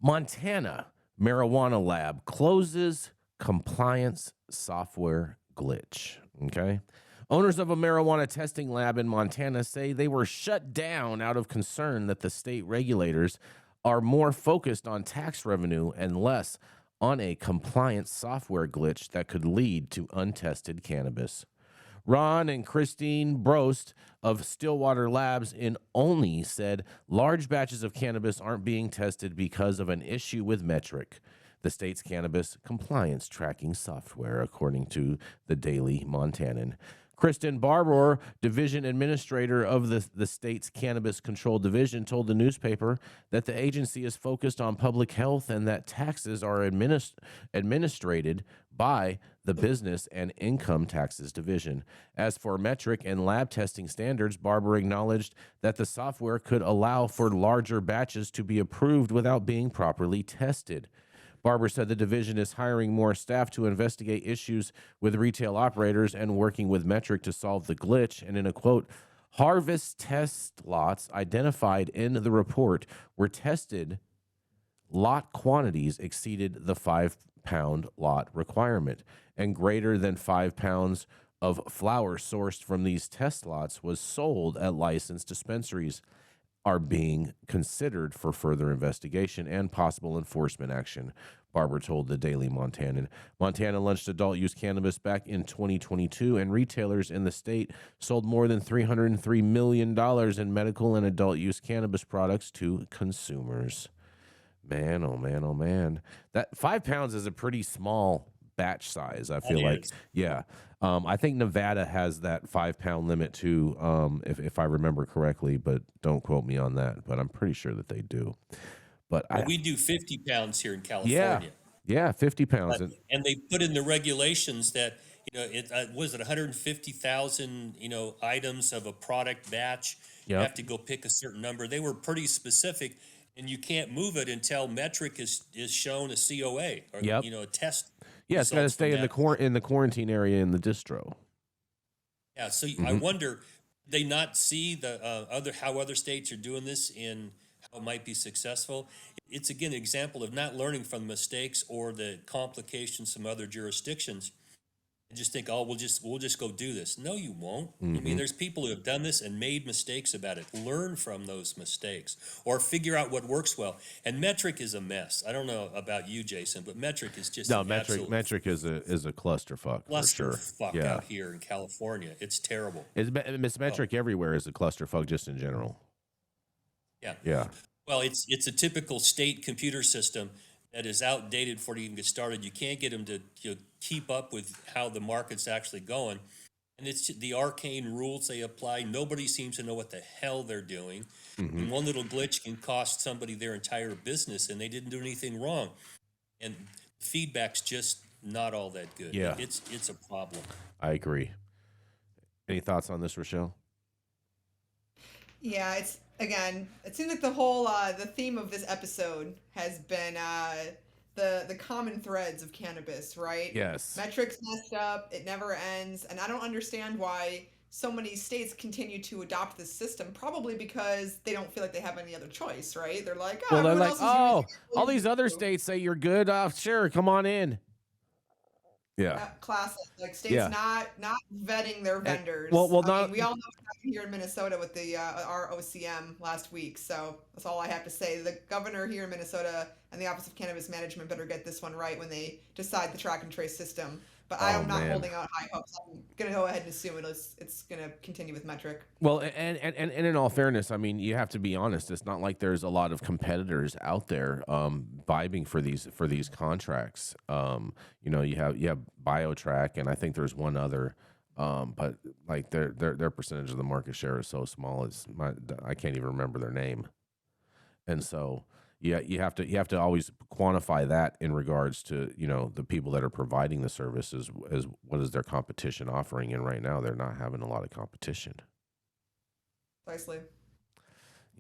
Montana marijuana lab closes compliance software glitch. Okay. Owners of a marijuana testing lab in Montana say they were shut down out of concern that the state regulators are more focused on tax revenue and less on a compliance software glitch that could lead to untested cannabis. Ron and Christine Brost of Stillwater Labs in Olney said large batches of cannabis aren't being tested because of an issue with Metric, the state's cannabis compliance tracking software, according to the Daily Montanan. Kristen Barbour, division administrator of the state's cannabis control division, told the newspaper that the agency is focused on public health and that taxes are administrated by the business and income taxes division. As for metric and lab testing standards, Barbour acknowledged that the software could allow for larger batches to be approved without being properly tested. Barbour said the division is hiring more staff to investigate issues with retail operators and working with Metric to solve the glitch. And in a quote, harvest test lots identified in the report were tested. Lot quantities exceeded the 5-pound lot requirement, and greater than 5 pounds of flower sourced from these test lots was sold at licensed dispensaries. Are being considered for further investigation and possible enforcement action, Barbour told the Daily Montanan. Montana launched adult use cannabis back in 2022, and retailers in the state sold more than $303 million in medical and adult use cannabis products to consumers. Man, oh man, oh man. That 5 pounds is a pretty small batch size, I feel like. Yeah. I think Nevada has that 5-pound limit too, if I remember correctly, but don't quote me on that. But I'm pretty sure that they do. But we do 50 pounds here in California. Yeah, 50 pounds. And they put in the regulations that, it was it 150,000, items of a product batch. Yep. You have to go pick a certain number. They were pretty specific, and you can't move it until Metric is shown a COA or a test. Yeah, it's got to stay in the quarantine area in the distro. Yeah, so I wonder, they not see the how other states are doing this and how it might be successful. It's again an example of not learning from mistakes or the complications from other jurisdictions. And just think, we'll just go do this. No, you won't. I mean, there's people who have done this and made mistakes about it. Learn from those mistakes or figure out what works well. And Metric is a mess. I don't know about you, Jason, but Metric is just Metric is a clusterfuck. Clusterfuck out here in California. It's terrible. It's Metric everywhere is a clusterfuck just in general. Yeah. Well, it's a typical state computer system that is outdated before you even get started. You can't get them to keep up with how the market's actually going. And it's the arcane rules they apply. Nobody seems to know what the hell they're doing. And one little glitch can cost somebody their entire business, and they didn't do anything wrong. And feedback's just not all that good. Yeah. It's a problem. I agree. Any thoughts on this, Rochelle? Yeah, it seems like the whole the theme of this episode has been the common threads of cannabis, right? Yes. Metrics messed up, it never ends, and I don't understand why so many states continue to adopt this system, probably because they don't feel like they have any other choice, right? They're like, all these other states say you're good. Sure, come on in. Yeah. Classic. Like states not vetting their vendors. We all know what happened here in Minnesota with the our OCM last week. So that's all I have to say. The governor here in Minnesota and the Office of Cannabis Management better get this one right when they decide the track and trace system. But I am not holding out high hopes. I'm going to go ahead and assume it's going to continue with Metric. Well, and in all fairness, I mean, you have to be honest. It's not like there's a lot of competitors out there vibing for these contracts. You have BioTrack, and I think there's one other. But like their percentage of the market share is so small. I can't even remember their name. And so you have to always quantify that in regards to the people that are providing the services as what is their competition offering, and right now they're not having a lot of competition. Precisely.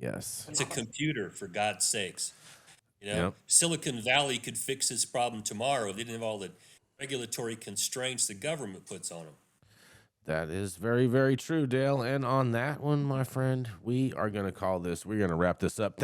Yes. It's a computer, for God's sakes. Silicon Valley could fix this problem tomorrow. They didn't have all the regulatory constraints the government puts on them. That is very, very true, Dale. And on that one, my friend, we're going to wrap this up.